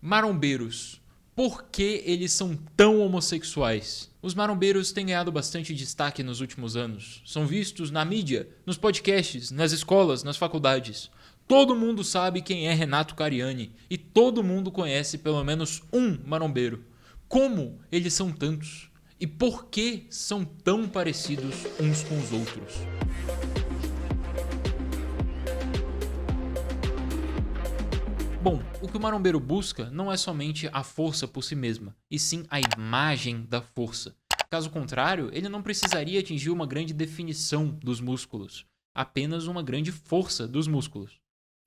Marombeiros. Por que eles são tão homossexuais? Os marombeiros têm ganhado bastante destaque nos últimos anos. São vistos na mídia, nos podcasts, nas escolas, nas faculdades. Todo mundo sabe quem é Renato Cariani e todo mundo conhece pelo menos um marombeiro. Como eles são tantos? E por que são tão parecidos uns com os outros? Bom, o que o marombeiro busca não é somente a força por si mesma, e sim a imagem da força. Caso contrário, ele não precisaria atingir uma grande definição dos músculos, apenas uma grande força dos músculos.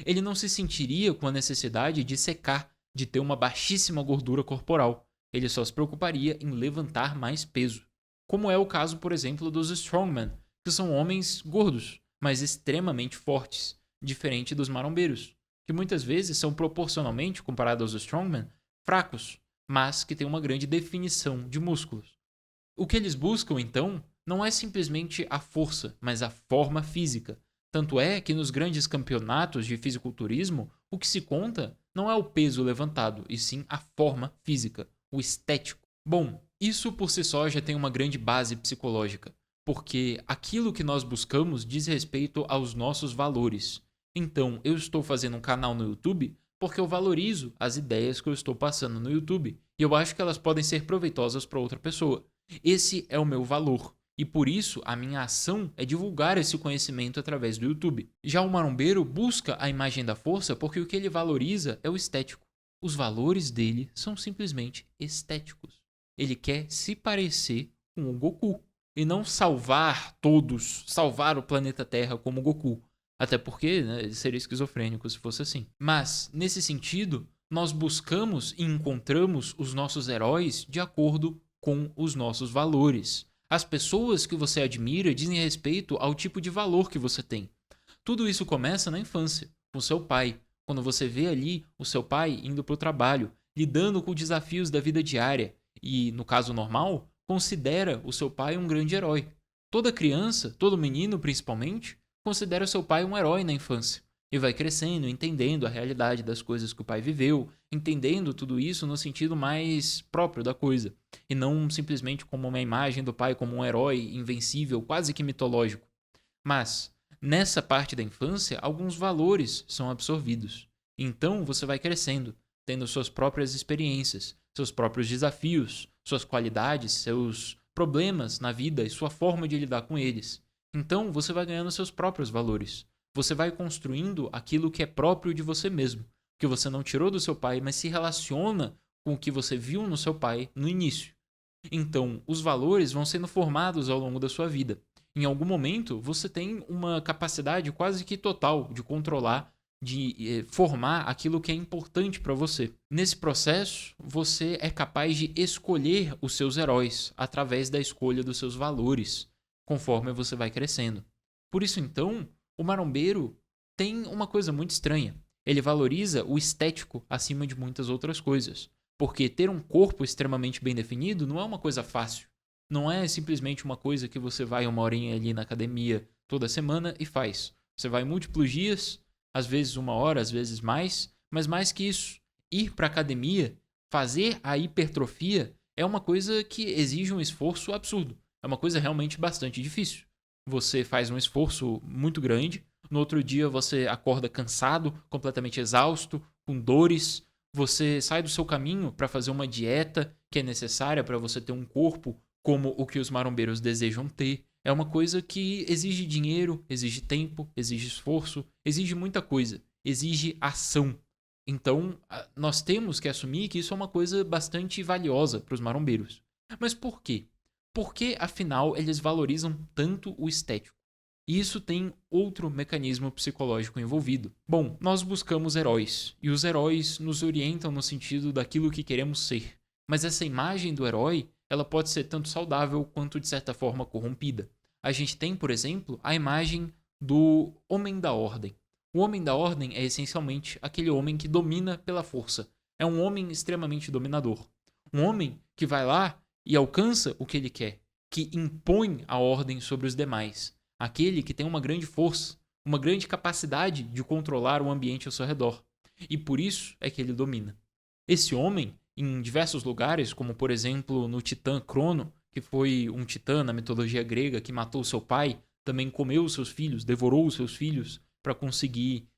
Ele não se sentiria com a necessidade de secar, de ter uma baixíssima gordura corporal. Ele só se preocuparia em levantar mais peso. Como é o caso, por exemplo, dos strongmen, que são homens gordos, mas extremamente fortes, diferente dos marombeiros que muitas vezes são proporcionalmente, comparados aos strongmen, fracos, mas que têm uma grande definição de músculos. O que eles buscam, então, não é simplesmente a força, mas a forma física. Tanto é que nos grandes campeonatos de fisiculturismo, o que se conta não é o peso levantado, e sim a forma física, o estético. Bom, isso por si só já tem uma grande base psicológica, porque aquilo que nós buscamos diz respeito aos nossos valores. Então, eu estou fazendo um canal no YouTube porque eu valorizo as ideias que eu estou passando no YouTube e eu acho que elas podem ser proveitosas para outra pessoa. Esse é o meu valor e por isso a minha ação é divulgar esse conhecimento através do YouTube. Já o marombeiro busca a imagem da força porque o que ele valoriza é o estético. Os valores dele são simplesmente estéticos. Ele quer se parecer com o Goku e não salvar todos, salvar o planeta Terra como o Goku. Até porque, né, ele seria esquizofrênico se fosse assim. Mas, nesse sentido, nós buscamos e encontramos os nossos heróis de acordo com os nossos valores. As pessoas que você admira dizem respeito ao tipo de valor que você tem. Tudo isso começa na infância, com seu pai. Quando você vê ali o seu pai indo para o trabalho, lidando com desafios da vida diária e, no caso normal, considera o seu pai um grande herói. Toda criança, todo menino principalmente, considera seu pai um herói na infância e vai crescendo, entendendo a realidade das coisas que o pai viveu, entendendo tudo isso no sentido mais próprio da coisa, e não simplesmente como uma imagem do pai como um herói invencível, quase que mitológico. Mas, nessa parte da infância, alguns valores são absorvidos. Então você vai crescendo, tendo suas próprias experiências, seus próprios desafios, suas qualidades, seus problemas na vida e sua forma de lidar com eles. Então você vai ganhando seus próprios valores. Você vai construindo aquilo que é próprio de você mesmo, que você não tirou do seu pai, mas se relaciona com o que você viu no seu pai no início. Então, os valores vão sendo formados ao longo da sua vida. Em algum momento, você tem uma capacidade quase que total de controlar, de formar aquilo que é importante para você. Nesse processo, você é capaz de escolher os seus heróis através da escolha dos seus valores, conforme você vai crescendo. Por isso, então, o marombeiro tem uma coisa muito estranha. Ele valoriza o estético acima de muitas outras coisas. Porque ter um corpo extremamente bem definido não é uma coisa fácil. Não é simplesmente uma coisa que você vai uma horinha ali na academia toda semana e faz. Você vai múltiplos dias, às vezes uma hora, às vezes mais, mas mais que isso, ir para academia, fazer a hipertrofia é uma coisa que exige um esforço absurdo. É uma coisa realmente bastante difícil. Você faz um esforço muito grande, no outro dia você acorda cansado, completamente exausto, com dores, você sai do seu caminho para fazer uma dieta que é necessária para você ter um corpo como o que os marombeiros desejam ter. É uma coisa que exige dinheiro, exige tempo, exige esforço, exige muita coisa, exige ação. Então, nós temos que assumir que isso é uma coisa bastante valiosa para os marombeiros. Mas por quê? Porque, afinal, eles valorizam tanto o estético? E isso tem outro mecanismo psicológico envolvido. Bom, nós buscamos heróis, e os heróis nos orientam no sentido daquilo que queremos ser. Mas essa imagem do herói, ela pode ser tanto saudável quanto de certa forma corrompida. A gente tem, por exemplo, a imagem do Homem da Ordem. O Homem da Ordem é essencialmente aquele homem que domina pela força. É um homem extremamente dominador. Um homem que vai lá e alcança o que ele quer, que impõe a ordem sobre os demais. Aquele que tem uma grande força, uma grande capacidade de controlar o ambiente ao seu redor. E por isso é que ele domina. Esse homem, em diversos lugares, como por exemplo no titã Crono, que foi um titã na mitologia grega que matou seu pai, também comeu os seus filhos, devorou os seus filhos para conseguir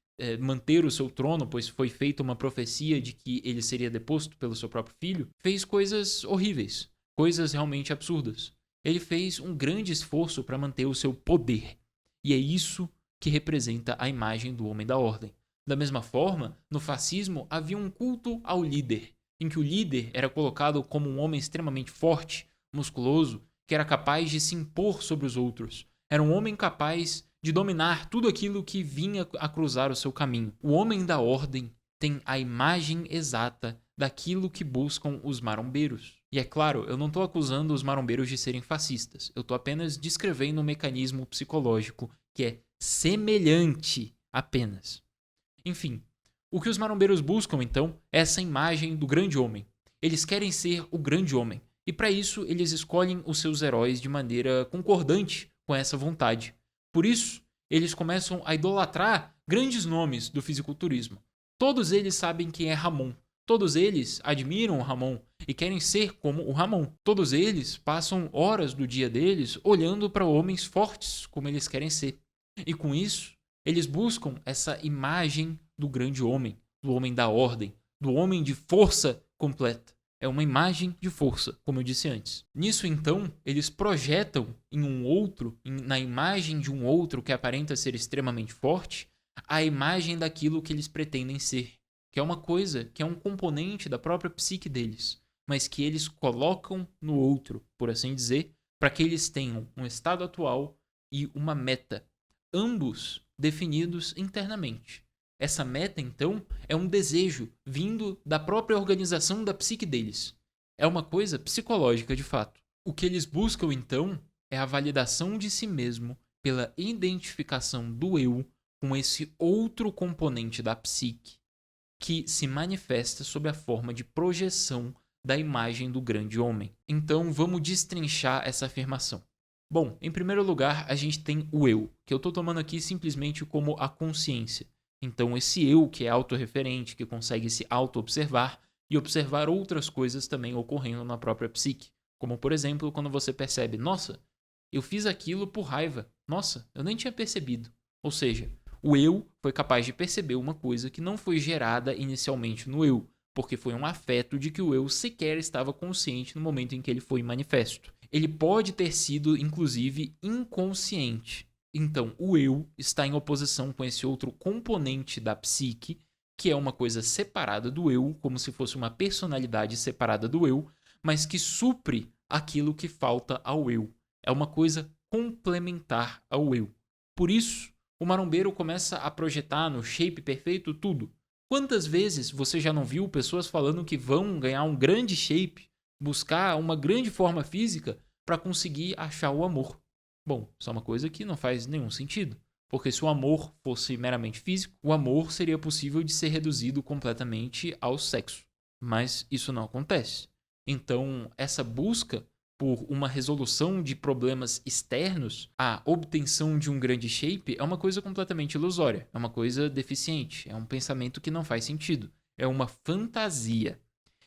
manter o seu trono, pois foi feita uma profecia de que ele seria deposto pelo seu próprio filho, fez coisas horríveis, coisas realmente absurdas. Ele fez um grande esforço para manter o seu poder. E é isso que representa a imagem do homem da ordem. Da mesma forma, no fascismo havia um culto ao líder, em que o líder era colocado como um homem extremamente forte, musculoso, que era capaz de se impor sobre os outros. Era um homem capaz de dominar tudo aquilo que vinha a cruzar o seu caminho. O homem da ordem tem a imagem exata daquilo que buscam os marombeiros. E é claro, eu não estou acusando os marombeiros de serem fascistas. Eu estou apenas descrevendo um mecanismo psicológico que é semelhante apenas. Enfim, o que os marombeiros buscam, então, é essa imagem do grande homem. Eles querem ser o grande homem. E para isso, eles escolhem os seus heróis de maneira concordante com essa vontade. Por isso, eles começam a idolatrar grandes nomes do fisiculturismo. Todos eles sabem quem é Ramon. Todos eles admiram o Ramon e querem ser como o Ramon. Todos eles passam horas do dia deles olhando para homens fortes como eles querem ser. E com isso, eles buscam essa imagem do grande homem, do homem da ordem, do homem de força completa. É uma imagem de força, como eu disse antes. Nisso, então, eles projetam em um outro, na imagem de um outro que aparenta ser extremamente forte, a imagem daquilo que eles pretendem ser, que é uma coisa, que é um componente da própria psique deles, mas que eles colocam no outro, por assim dizer, para que eles tenham um estado atual e uma meta, ambos definidos internamente. Essa meta, então, é um desejo vindo da própria organização da psique deles. É uma coisa psicológica, de fato. O que eles buscam, então, é a validação de si mesmo pela identificação do eu com esse outro componente da psique que se manifesta sob a forma de projeção da imagem do grande homem. Então, vamos destrinchar essa afirmação. Bom, em primeiro lugar, a gente tem o eu, que eu estou tomando aqui simplesmente como a consciência. Então, esse eu que é autorreferente, que consegue se auto-observar e observar outras coisas também ocorrendo na própria psique. Como, por exemplo, quando você percebe, nossa, eu fiz aquilo por raiva. Nossa, eu nem tinha percebido. Ou seja, o eu foi capaz de perceber uma coisa que não foi gerada inicialmente no eu, porque foi um afeto de que o eu sequer estava consciente no momento em que ele foi manifesto. Ele pode ter sido, inclusive, inconsciente. Então, o eu está em oposição com esse outro componente da psique, que é uma coisa separada do eu, como se fosse uma personalidade separada do eu, mas que supre aquilo que falta ao eu. É uma coisa complementar ao eu. Por isso, o marombeiro começa a projetar no shape perfeito tudo. Quantas vezes você já não viu pessoas falando que vão ganhar um grande shape, buscar uma grande forma física para conseguir achar o amor? Bom, isso é uma coisa que não faz nenhum sentido. Porque se o amor fosse meramente físico, o amor seria possível de ser reduzido completamente ao sexo. Mas isso não acontece. Então, essa busca por uma resolução de problemas externos, a obtenção de um grande shape, é uma coisa completamente ilusória. É uma coisa deficiente. É um pensamento que não faz sentido. É uma fantasia.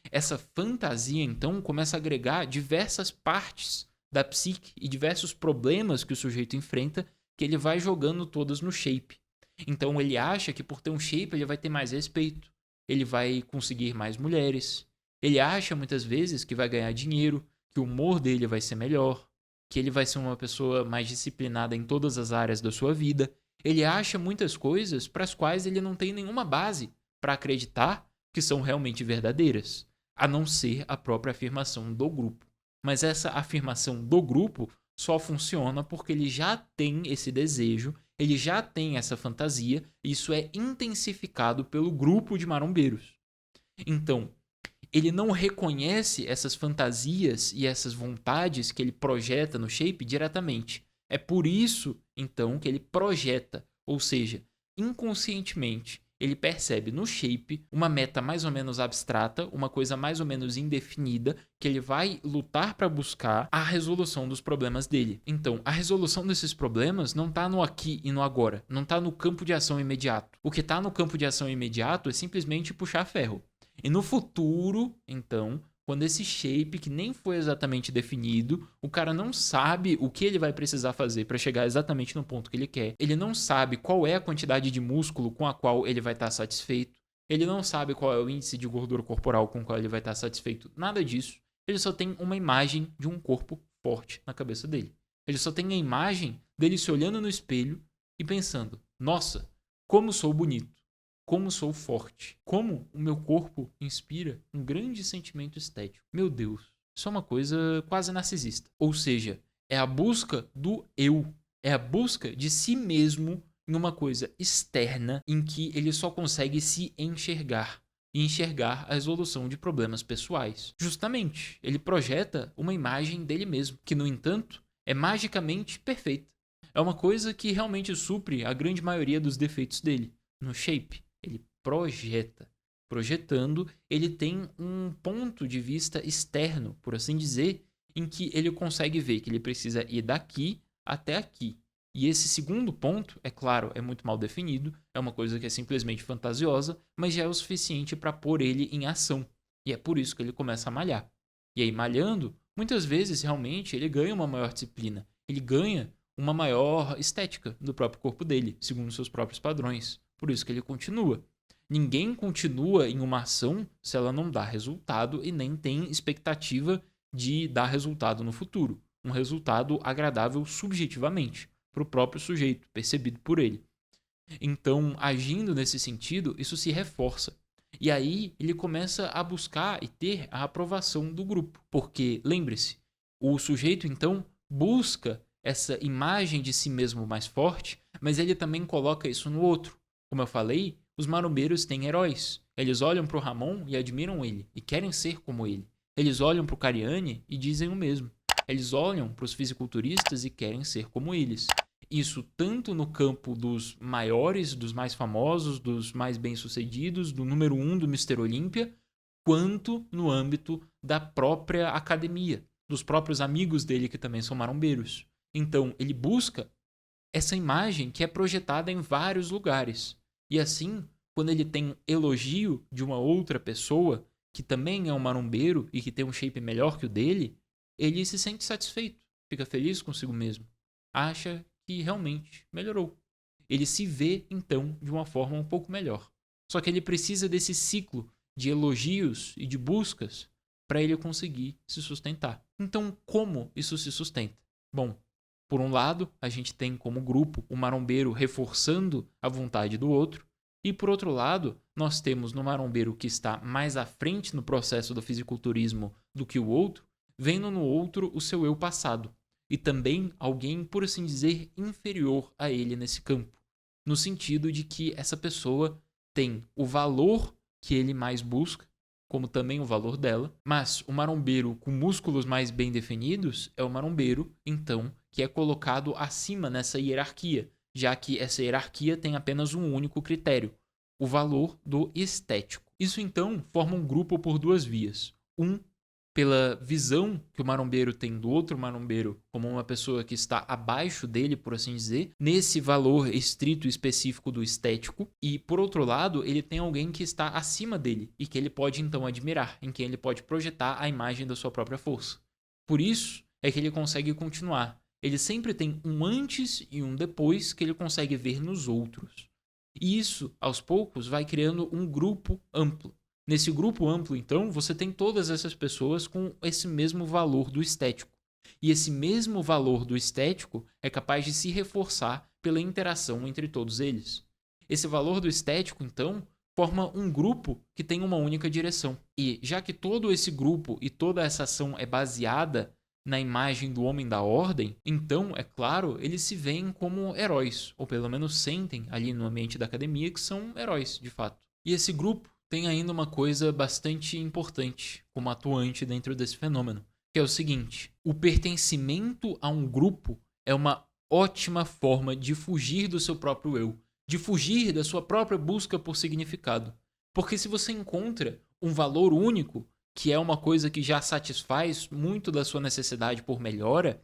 Essa fantasia, então, começa a agregar diversas partes da psique e diversos problemas que o sujeito enfrenta que ele vai jogando todas no shape. Então ele acha que por ter um shape ele vai ter mais respeito, ele vai conseguir mais mulheres, ele acha muitas vezes que vai ganhar dinheiro, que o humor dele vai ser melhor, que ele vai ser uma pessoa mais disciplinada em todas as áreas da sua vida. Ele acha muitas coisas para as quais ele não tem nenhuma base para acreditar que são realmente verdadeiras, a não ser a própria afirmação do grupo. Mas essa afirmação do grupo só funciona porque ele já tem esse desejo, ele já tem essa fantasia, e isso é intensificado pelo grupo de marombeiros. Então, ele não reconhece essas fantasias e essas vontades que ele projeta no shape diretamente. É por isso, então, que ele projeta, ou seja, inconscientemente, ele percebe no shape uma meta mais ou menos abstrata, uma coisa mais ou menos indefinida, que ele vai lutar para buscar a resolução dos problemas dele. Então, a resolução desses problemas não está no aqui e no agora, não está no campo de ação imediato. O que está no campo de ação imediato é simplesmente puxar ferro. E no futuro, então, quando esse shape, que nem foi exatamente definido, o cara não sabe o que ele vai precisar fazer para chegar exatamente no ponto que ele quer, ele não sabe qual é a quantidade de músculo com a qual ele vai estar satisfeito, ele não sabe qual é o índice de gordura corporal com o qual ele vai estar satisfeito, nada disso. Ele só tem uma imagem de um corpo forte na cabeça dele. Ele só tem a imagem dele se olhando no espelho e pensando: nossa, como sou bonito. Como sou forte. Como o meu corpo inspira um grande sentimento estético. Meu Deus, isso é uma coisa quase narcisista. Ou seja, é a busca do eu. É a busca de si mesmo em uma coisa externa em que ele só consegue se enxergar. E enxergar a resolução de problemas pessoais. Justamente, ele projeta uma imagem dele mesmo, que, no entanto, é magicamente perfeita. É uma coisa que realmente supre a grande maioria dos defeitos dele. No shape, ele projeta. Projetando, ele tem um ponto de vista externo, por assim dizer, em que ele consegue ver que ele precisa ir daqui até aqui. E esse segundo ponto, é claro, é muito mal definido, é uma coisa que é simplesmente fantasiosa, mas já é o suficiente para pôr ele em ação. E é por isso que ele começa a malhar. E aí, malhando, muitas vezes realmente ele ganha uma maior disciplina, ele ganha uma maior estética do próprio corpo dele, segundo seus próprios padrões. Por isso que ele continua. Ninguém continua em uma ação se ela não dá resultado e nem tem expectativa de dar resultado no futuro. Um resultado agradável subjetivamente para o próprio sujeito, percebido por ele. Então, agindo nesse sentido, isso se reforça. E aí ele começa a buscar e ter a aprovação do grupo. Porque, lembre-se, o sujeito então busca essa imagem de si mesmo mais forte, mas ele também coloca isso no outro. Como eu falei, os marombeiros têm heróis. Eles olham para o Ramon e admiram ele, e querem ser como ele. Eles olham para o Cariani e dizem o mesmo. Eles olham para os fisiculturistas e querem ser como eles. Isso tanto no campo dos maiores, dos mais famosos, dos mais bem-sucedidos, do número 1 do Mr. Olímpia, quanto no âmbito da própria academia, dos próprios amigos dele que também são marombeiros. Então, ele busca essa imagem que é projetada em vários lugares. E assim, quando ele tem elogio de uma outra pessoa, que também é um marombeiro e que tem um shape melhor que o dele, ele se sente satisfeito, fica feliz consigo mesmo, acha que realmente melhorou. Ele se vê, então, de uma forma um pouco melhor. Só que ele precisa desse ciclo de elogios e de buscas para ele conseguir se sustentar. Então, como isso se sustenta? Bom, por um lado, a gente tem como grupo o marombeiro reforçando a vontade do outro, e por outro lado, nós temos no marombeiro que está mais à frente no processo do fisiculturismo do que o outro, vendo no outro o seu eu passado, e também alguém, por assim dizer, inferior a ele nesse campo, no sentido de que essa pessoa tem o valor que ele mais busca, como também o valor dela, mas o marombeiro com músculos mais bem definidos é o marombeiro, então, que é colocado acima nessa hierarquia, já que essa hierarquia tem apenas um único critério, o valor do estético. Isso então forma um grupo por duas vias. Um, pela visão que o marombeiro tem do outro marombeiro como uma pessoa que está abaixo dele, por assim dizer, nesse valor estrito e específico do estético, e por outro lado, ele tem alguém que está acima dele e que ele pode então admirar, em quem ele pode projetar a imagem da sua própria força. Por isso é que ele consegue continuar. Ele sempre tem um antes e um depois que ele consegue ver nos outros. E isso, aos poucos, vai criando um grupo amplo. Nesse grupo amplo, então, você tem todas essas pessoas com esse mesmo valor do estético. E esse mesmo valor do estético é capaz de se reforçar pela interação entre todos eles. Esse valor do estético, então, forma um grupo que tem uma única direção. E já que todo esse grupo e toda essa ação é baseada na imagem do homem da ordem, então, é claro, eles se veem como heróis, ou pelo menos sentem ali no ambiente da academia que são heróis, de fato. E esse grupo tem ainda uma coisa bastante importante como atuante dentro desse fenômeno, que é o seguinte: o pertencimento a um grupo é uma ótima forma de fugir do seu próprio eu, de fugir da sua própria busca por significado. Porque se você encontra um valor único, que é uma coisa que já satisfaz muito da sua necessidade por melhora,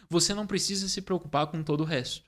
você não precisa se preocupar com todo o resto.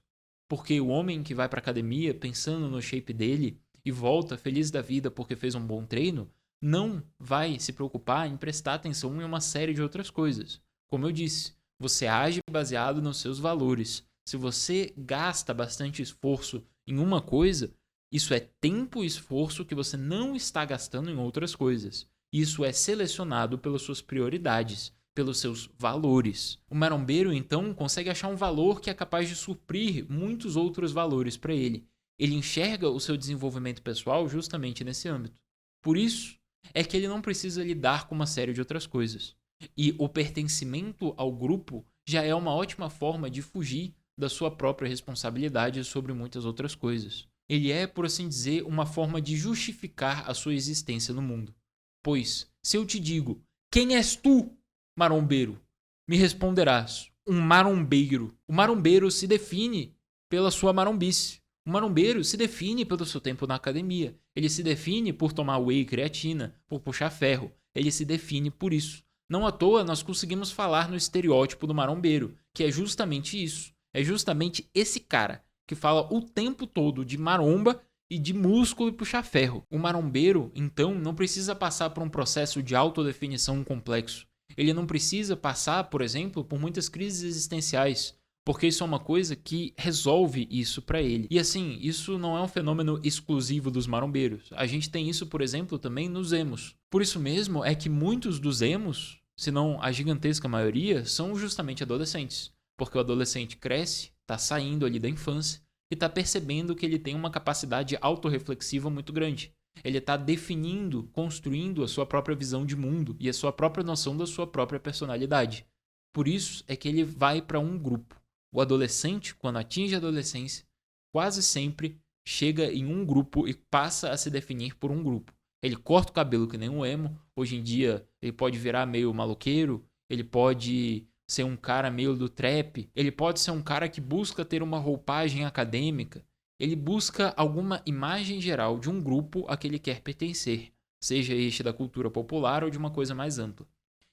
Porque o homem que vai para a academia pensando no shape dele e volta feliz da vida porque fez um bom treino, não vai se preocupar em prestar atenção em uma série de outras coisas. Como eu disse, você age baseado nos seus valores. Se você gasta bastante esforço em uma coisa, isso é tempo e esforço que você não está gastando em outras coisas. Isso é selecionado pelas suas prioridades, pelos seus valores. O marombeiro, então, consegue achar um valor que é capaz de suprir muitos outros valores para ele. Ele enxerga o seu desenvolvimento pessoal justamente nesse âmbito. Por isso é que ele não precisa lidar com uma série de outras coisas. E o pertencimento ao grupo já é uma ótima forma de fugir da sua própria responsabilidade sobre muitas outras coisas. Ele é, por assim dizer, uma forma de justificar a sua existência no mundo. Pois, se eu te digo, quem és tu, marombeiro? Me responderás, um marombeiro. O marombeiro se define pela sua marombice. O marombeiro se define pelo seu tempo na academia. Ele se define por tomar whey e creatina, por puxar ferro. Ele se define por isso. Não à toa nós conseguimos falar no estereótipo do marombeiro, que é justamente isso. É justamente esse cara que fala o tempo todo de maromba e de músculo e puxar ferro. O marombeiro, então, não precisa passar por um processo de autodefinição complexo. Ele não precisa passar, por exemplo, por muitas crises existenciais, porque isso é uma coisa que resolve isso para ele. E assim, isso não é um fenômeno exclusivo dos marombeiros. A gente tem isso, por exemplo, também nos emos. Por isso mesmo é que muitos dos emos, se não a gigantesca maioria, são justamente adolescentes. Porque o adolescente cresce, está saindo ali da infância e está percebendo que ele tem uma capacidade autorreflexiva muito grande. Ele está definindo, construindo a sua própria visão de mundo e a sua própria noção da sua própria personalidade. Por isso é que ele vai para um grupo. O adolescente, quando atinge a adolescência, quase sempre chega em um grupo e passa a se definir por um grupo. Ele corta o cabelo que nem um emo. Hoje em dia ele pode virar meio maloqueiro, ele pode ser um cara meio do trap, ele pode ser um cara que busca ter uma roupagem acadêmica, ele busca alguma imagem geral de um grupo a que ele quer pertencer, seja este da cultura popular ou de uma coisa mais ampla.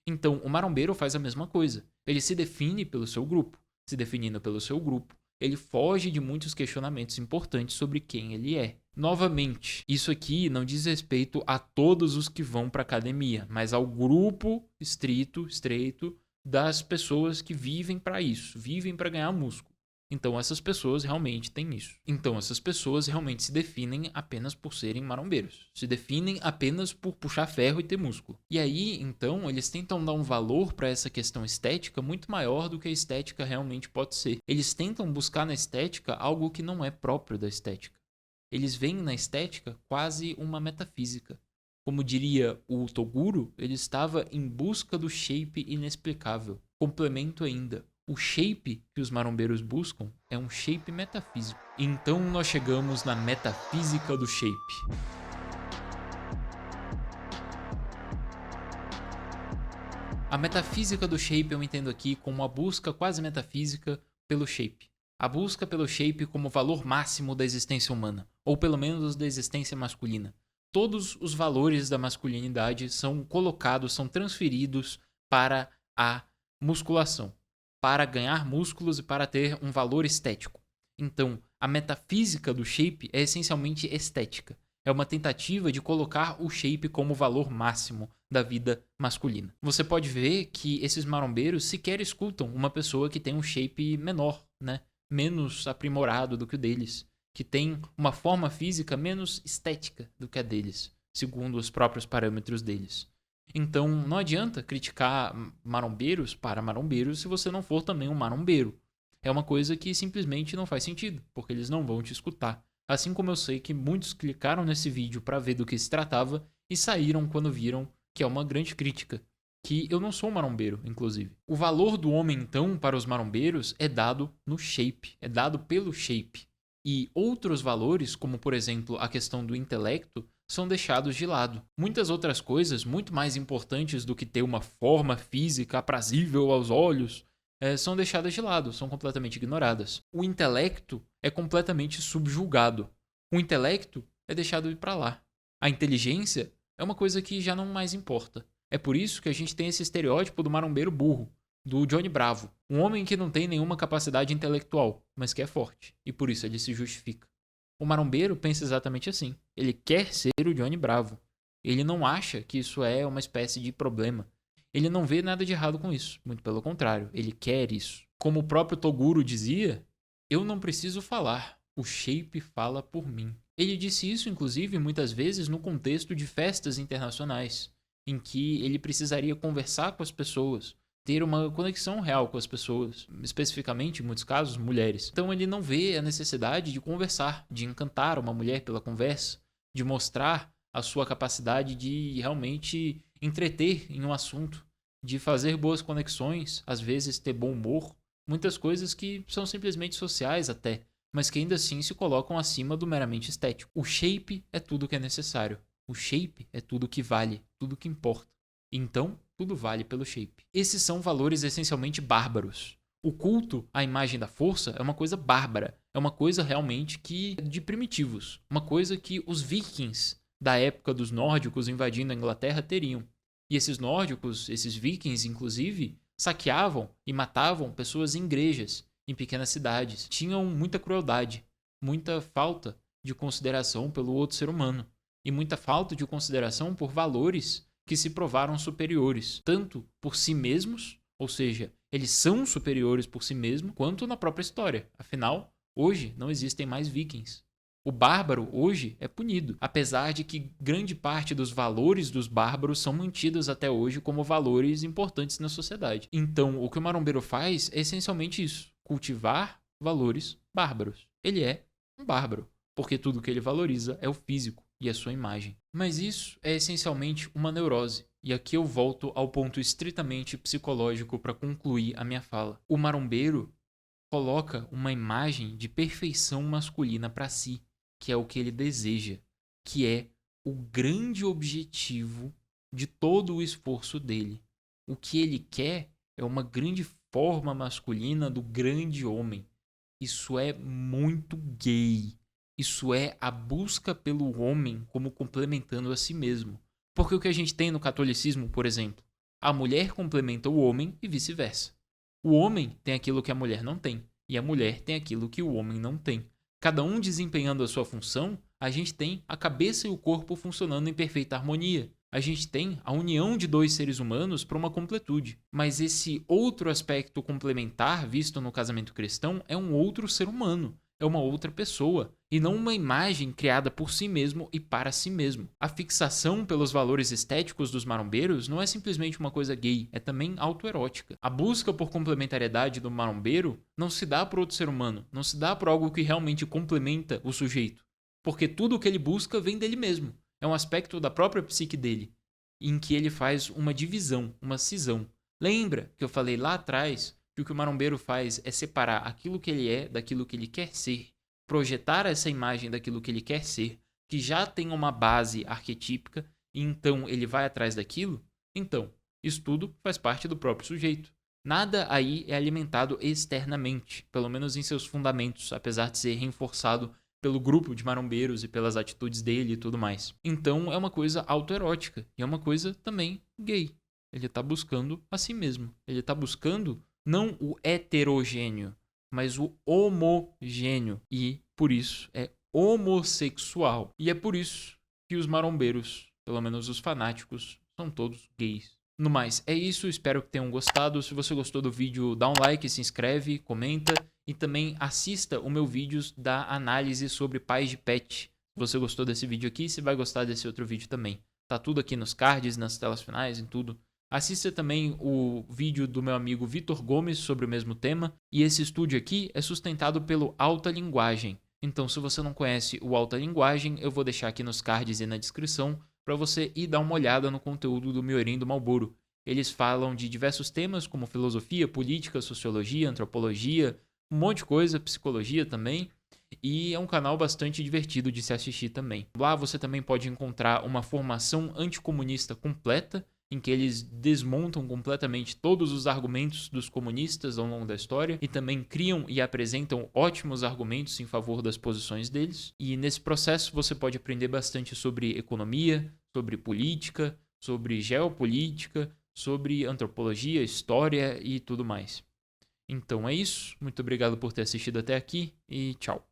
Então, o marombeiro faz a mesma coisa. Ele se define pelo seu grupo. Se definindo pelo seu grupo, ele foge de muitos questionamentos importantes sobre quem ele é. Novamente, isso aqui não diz respeito a todos os que vão para a academia, mas ao grupo estreito das pessoas que vivem para isso, vivem para ganhar músculo. Então essas pessoas realmente têm isso. Então essas pessoas realmente se definem apenas por serem marombeiros. Se definem apenas por puxar ferro e ter músculo. E aí, então, eles tentam dar um valor para essa questão estética muito maior do que a estética realmente pode ser. Eles tentam buscar na estética algo que não é próprio da estética. Eles veem na estética quase uma metafísica. Como diria o Toguro, ele estava em busca do shape inexplicável. Complemento ainda. O shape que os marombeiros buscam é um shape metafísico. Então nós chegamos na metafísica do shape. A metafísica do shape eu entendo aqui como a busca quase metafísica pelo shape. A busca pelo shape como valor máximo da existência humana, ou pelo menos da existência masculina. Todos os valores da masculinidade são colocados, são transferidos para a musculação, para ganhar músculos e para ter um valor estético. Então, a metafísica do shape é essencialmente estética. É uma tentativa de colocar o shape como valor máximo da vida masculina. Você pode ver que esses marombeiros sequer escutam uma pessoa que tem um shape menor, né? Menos aprimorado do que o deles, que tem uma forma física menos estética do que a deles, segundo os próprios parâmetros deles. Então, não adianta criticar marombeiros para marombeiros se você não for também um marombeiro. É uma coisa que simplesmente não faz sentido, porque eles não vão te escutar. Assim como eu sei que muitos clicaram nesse vídeo para ver do que se tratava e saíram quando viram que é uma grande crítica. Que eu não sou um marombeiro, inclusive. O valor do homem, então, para os marombeiros é dado no shape, é dado pelo shape. E outros valores, como por exemplo a questão do intelecto, são deixados de lado. Muitas outras coisas, muito mais importantes do que ter uma forma física aprazível aos olhos, são deixadas de lado, são completamente ignoradas. O intelecto é completamente subjugado. O intelecto é deixado de para lá. A inteligência é uma coisa que já não mais importa. É por isso que a gente tem esse estereótipo do marombeiro burro, do Johnny Bravo. Um homem que não tem nenhuma capacidade intelectual, mas que é forte, e por isso ele se justifica. O marombeiro pensa exatamente assim. Ele quer ser o Johnny Bravo. Ele não acha que isso é uma espécie de problema. Ele não vê nada de errado com isso. Muito pelo contrário, ele quer isso. Como o próprio Toguro dizia, eu não preciso falar, o shape fala por mim. Ele disse isso, inclusive, muitas vezes no contexto de festas internacionais, em que ele precisaria conversar com as pessoas, ter uma conexão real com as pessoas, especificamente, em muitos casos, mulheres. Então ele não vê a necessidade de conversar, de encantar uma mulher pela conversa, de mostrar a sua capacidade de realmente entreter em um assunto, de fazer boas conexões, às vezes ter bom humor, muitas coisas que são simplesmente sociais até, mas que ainda assim se colocam acima do meramente estético. O shape é tudo que é necessário. O shape é tudo que vale, tudo que importa. Então, tudo vale pelo shape. Esses são valores essencialmente bárbaros. O culto à imagem da força é uma coisa bárbara, é uma coisa realmente que de primitivos, uma coisa que os vikings da época dos nórdicos invadindo a Inglaterra teriam. E esses nórdicos, esses vikings inclusive, saqueavam e matavam pessoas em igrejas, em pequenas cidades. Tinham muita crueldade, muita falta de consideração pelo outro ser humano e muita falta de consideração por valores que se provaram superiores, tanto por si mesmos, ou seja, eles são superiores por si mesmos, quanto na própria história. Afinal, hoje não existem mais vikings. O bárbaro hoje é punido, apesar de que grande parte dos valores dos bárbaros são mantidos até hoje como valores importantes na sociedade. Então, o que o marombeiro faz é essencialmente isso: cultivar valores bárbaros. Ele é um bárbaro, porque tudo que ele valoriza é o físico e a sua imagem. Mas isso é essencialmente uma neurose. E aqui eu volto ao ponto estritamente psicológico para concluir a minha fala. O marombeiro coloca uma imagem de perfeição masculina para si, que é o que ele deseja, que é o grande objetivo de todo o esforço dele. O que ele quer é uma grande forma masculina do grande homem. Isso é muito gay. Isso é a busca pelo homem como complementando a si mesmo. Porque o que a gente tem no catolicismo, por exemplo, a mulher complementa o homem e vice-versa. O homem tem aquilo que a mulher não tem, e a mulher tem aquilo que o homem não tem. Cada um desempenhando a sua função, a gente tem a cabeça e o corpo funcionando em perfeita harmonia. A gente tem a união de dois seres humanos para uma completude. Mas esse outro aspecto complementar visto no casamento cristão é um outro ser humano, é uma outra pessoa, e não uma imagem criada por si mesmo e para si mesmo. A fixação pelos valores estéticos dos marombeiros não é simplesmente uma coisa gay, é também autoerótica. A busca por complementariedade do marombeiro não se dá por outro ser humano, não se dá por algo que realmente complementa o sujeito, porque tudo o que ele busca vem dele mesmo. É um aspecto da própria psique dele, em que ele faz uma divisão, uma cisão. Lembra que eu falei lá atrás que o que o marombeiro faz é separar aquilo que ele é daquilo que ele quer ser, projetar essa imagem daquilo que ele quer ser, que já tem uma base arquetípica, e então ele vai atrás daquilo? Então, isso tudo faz parte do próprio sujeito. Nada aí é alimentado externamente, pelo menos em seus fundamentos, apesar de ser reforçado pelo grupo de marombeiros e pelas atitudes dele e tudo mais. Então é uma coisa autoerótica e é uma coisa também gay. Ele está buscando a si mesmo. Ele está buscando não o heterogêneo, mas o homogêneo. E por isso é homossexual. E é por isso que os marombeiros, pelo menos os fanáticos, são todos gays. No mais, é isso. Espero que tenham gostado. Se você gostou do vídeo, dá um like, se inscreve, comenta. E também assista o meu vídeo da análise sobre pais de pet. Se você gostou desse vídeo aqui, você vai gostar desse outro vídeo também. Tá tudo aqui nos cards, nas telas finais, em tudo. Assista também o vídeo do meu amigo Vitor Gomes sobre o mesmo tema. E esse estúdio aqui é sustentado pelo Alta Linguagem. Então, se você não conhece o Alta Linguagem, eu vou deixar aqui nos cards e na descrição para você ir dar uma olhada no conteúdo do Miorim do Malboro. Eles falam de diversos temas como filosofia, política, sociologia, antropologia, um monte de coisa, psicologia também. E é um canal bastante divertido de se assistir também. Lá você também pode encontrar uma formação anticomunista completa, em que eles desmontam completamente todos os argumentos dos comunistas ao longo da história e também criam e apresentam ótimos argumentos em favor das posições deles. E nesse processo você pode aprender bastante sobre economia, sobre política, sobre geopolítica, sobre antropologia, história e tudo mais. Então é isso. Muito obrigado por ter assistido até aqui e tchau.